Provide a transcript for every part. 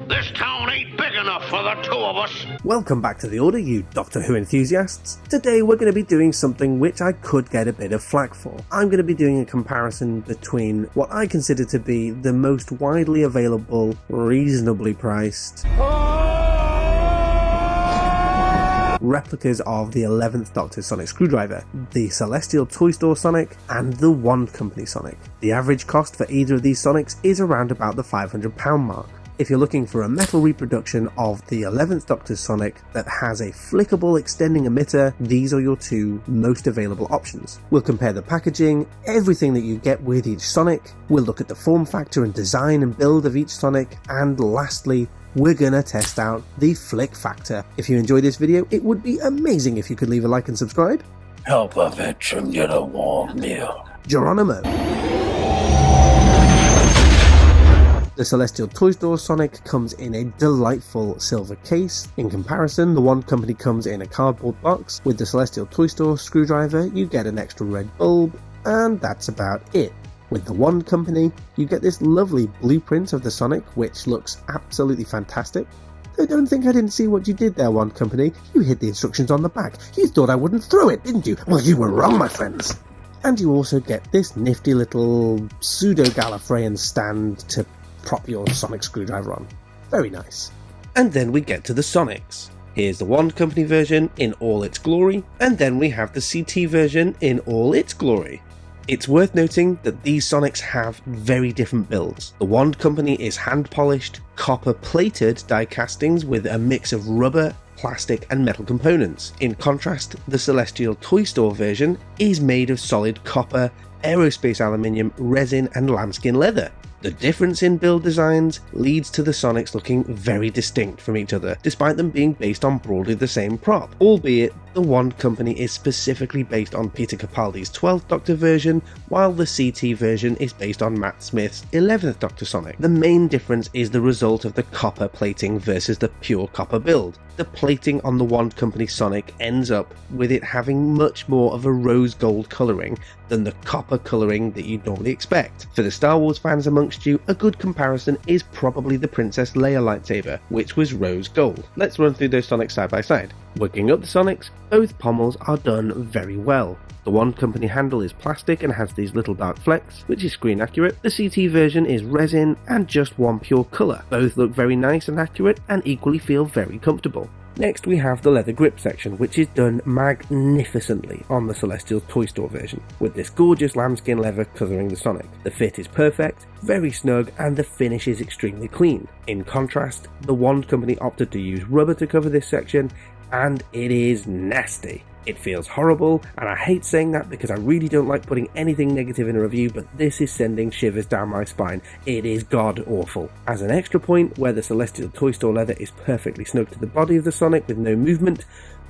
This town ain't big enough for the two of us. Welcome back to the order, you Doctor Who enthusiasts. Today we're going to be doing something which I could get a bit of flack for. I'm going to be doing a comparison between what I consider to be the most widely available, reasonably priced replicas of the 11th Doctor Sonic Screwdriver, the Celestial Toystore Sonic, and the Wand Company Sonic. The average cost for either of these Sonics is around about the £500 mark. If you're looking for a metal reproduction of the 11th Doctor's Sonic that has a flickable extending emitter, these are your two most available options. We'll compare the packaging, everything that you get with each Sonic, we'll look at the form factor and design and build of each Sonic, and lastly, we're gonna test out the flick factor. If you enjoyed this video, it would be amazing if you could leave a like and subscribe. Help a veteran get a warm meal. Geronimo. The Celestial Toystore Sonic comes in a delightful silver case. In comparison, the Wand Company comes in a cardboard box. With the Celestial Toystore Screwdriver, you get an extra red bulb, and that's about it. With the Wand Company, you get this lovely blueprint of the Sonic, which looks absolutely fantastic. I don't think I didn't see what you did there, Wand Company. You hid the instructions on the back. You thought I wouldn't throw it, didn't you? Well, you were wrong, my friends. And you also get this nifty little pseudo-Gallifreyan stand to prop your Sonic Screwdriver on. Very nice. And then we get to the Sonics. Here's the Wand Company version in all its glory, and then we have the CT version in all its glory. It's worth noting that these Sonics have very different builds. The Wand Company is hand-polished, copper-plated die castings with a mix of rubber, plastic and metal components. In contrast, the Celestial Toystore version is made of solid copper, aerospace aluminium, resin and lambskin leather. The difference in build designs leads to the Sonics looking very distinct from each other, despite them being based on broadly the same prop, albeit the Wand Company is specifically based on Peter Capaldi's 12th Doctor version, while the CT version is based on Matt Smith's 11th Doctor Sonic. The main difference is the result of the copper plating versus the pure copper build. The plating on the Wand Company Sonic ends up with it having much more of a rose gold colouring than the copper colouring that you'd normally expect. For the Star Wars fans amongst you, a good comparison is probably the Princess Leia lightsaber, which was rose gold. Let's run through those Sonics side by side. Working up the Sonics, both pommels are done very well. The Wand Company handle is plastic and has these little dark flecks, which is screen accurate. The CT version is resin and just one pure colour. Both look very nice and accurate and equally feel very comfortable. Next we have the leather grip section, which is done magnificently on the Celestial Toystore version, with this gorgeous lambskin leather covering the Sonic. The fit is perfect, very snug, and the finish is extremely clean. In contrast, the Wand Company opted to use rubber to cover this section, and it is nasty. It feels horrible, and I hate saying that because I really don't like putting anything negative in a review, but this is sending shivers down my spine. It is god awful. As an extra point, where the Celestial Toystore leather is perfectly snug to the body of the Sonic with no movement,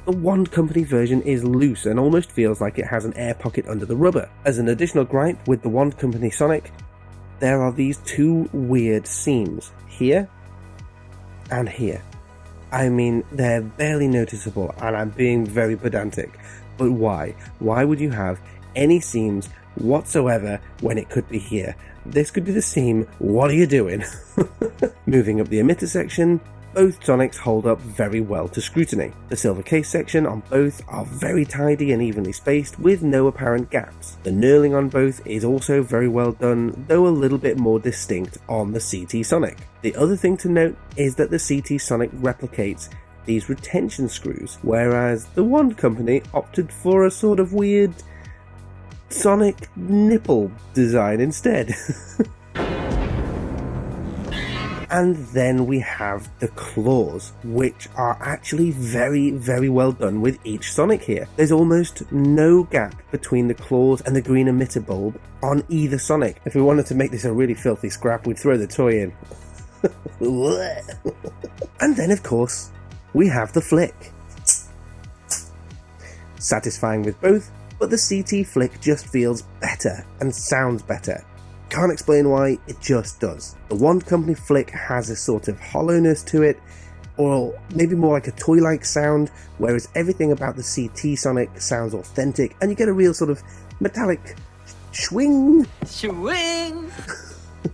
the Wand Company version is loose and almost feels like it has an air pocket under the rubber. As an additional gripe with the Wand Company Sonic, there are these two weird seams, here and here. I mean, they're barely noticeable, and I'm being very pedantic, but why? Why would you have any seams whatsoever when it could be here? This could be the seam, what are you doing? Moving up the emitter section, both Sonics hold up very well to scrutiny. The silver case section on both are very tidy and evenly spaced with no apparent gaps. The knurling on both is also very well done, though a little bit more distinct on the CT Sonic. The other thing to note is that the CT Sonic replicates these retention screws, whereas the Wand Company opted for a sort of weird Sonic nipple design instead. And then we have the claws, which are actually very, very well done with each Sonic here. There's almost no gap between the claws and the green emitter bulb on either Sonic. If we wanted to make this a really filthy scrap, we'd throw the toy in. And then, of course, we have the flick. Satisfying with both, but the CT flick just feels better and sounds better. Can't explain why, it just does. The Wand Company flick has a sort of hollowness to it, or maybe more like a toy-like sound, whereas everything about the CT Sonic sounds authentic, and you get a real sort of metallic swing Swing!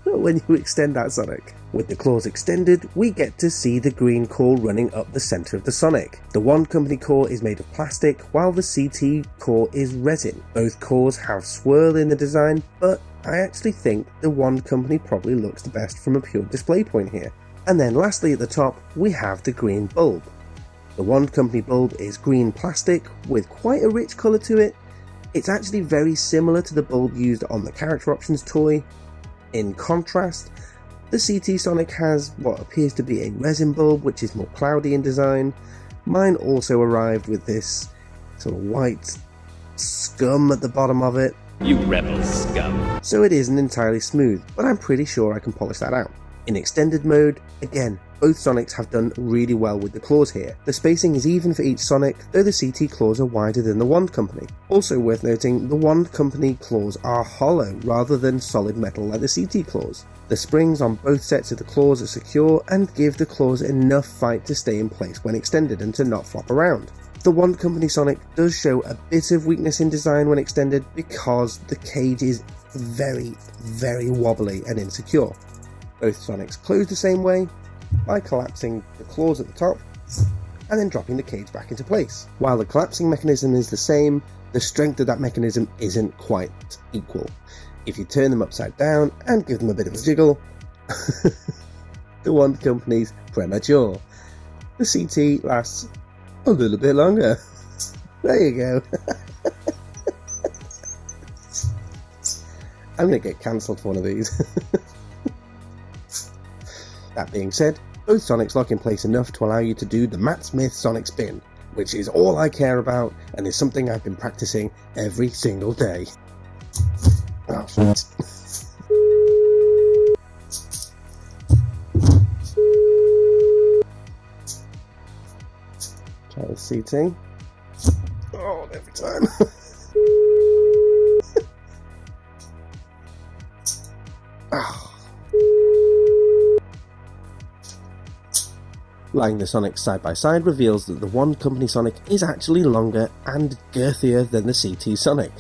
when you extend that Sonic. With the claws extended, we get to see the green core running up the centre of the Sonic. The One Company core is made of plastic, while the CT core is resin. Both cores have swirl in the design, but I actually think the One Company probably looks the best from a pure display point here. And then lastly at the top, we have the green bulb. The One Company bulb is green plastic with quite a rich colour to it. It's actually very similar to the bulb used on the Character Options toy. In contrast, the CT Sonic has what appears to be a resin bulb, which is more cloudy in design. Mine also arrived with this sort of white scum at the bottom of it. You rebel scum. So it isn't entirely smooth, but I'm pretty sure I can polish that out. In extended mode, again, both Sonics have done really well with the claws here. The spacing is even for each Sonic, though the CT claws are wider than the One Company. Also worth noting, the One Company claws are hollow rather than solid metal like the CT claws. The springs on both sets of the claws are secure and give the claws enough fight to stay in place when extended and to not flop around. The One Company Sonic does show a bit of weakness in design when extended because the cage is very, very wobbly and insecure. Both Sonics close the same way, by collapsing the claws at the top and then dropping the cage back into place. While the collapsing mechanism is the same, the strength of that mechanism isn't quite equal. If you turn them upside down and give them a bit of a jiggle, the One Company's premature. The CT lasts a little bit longer. There you go. I'm going to get cancelled for one of these. That being said, both Sonics lock in place enough to allow you to do the Matt Smith Sonic Spin, which is all I care about and is something I've been practicing every single day. Oh shit. Try the seating. Oh, every time. Oh. Lying the Sonics side by side reveals that the One Company Sonic is actually longer and girthier than the CT Sonic.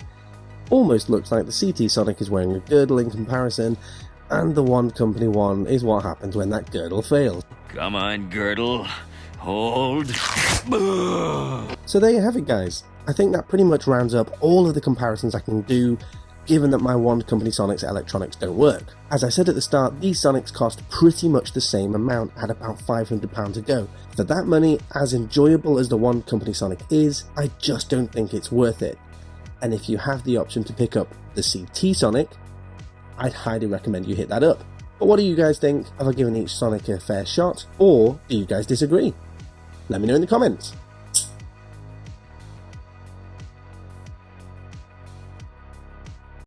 Almost looks like the CT Sonic is wearing a girdle in comparison, and the One Company one is what happens when that girdle fails. Come on, girdle. Hold. So there you have it, guys. I think that pretty much rounds up all of the comparisons I can do, given that my One Company Sonic's electronics don't work. As I said at the start, these Sonics cost pretty much the same amount at about £500 a go. For that money, as enjoyable as the One Company Sonic is, I just don't think it's worth it. And if you have the option to pick up the CT Sonic, I'd highly recommend you hit that up. But what do you guys think? Have I given each Sonic a fair shot? Or do you guys disagree? Let me know in the comments.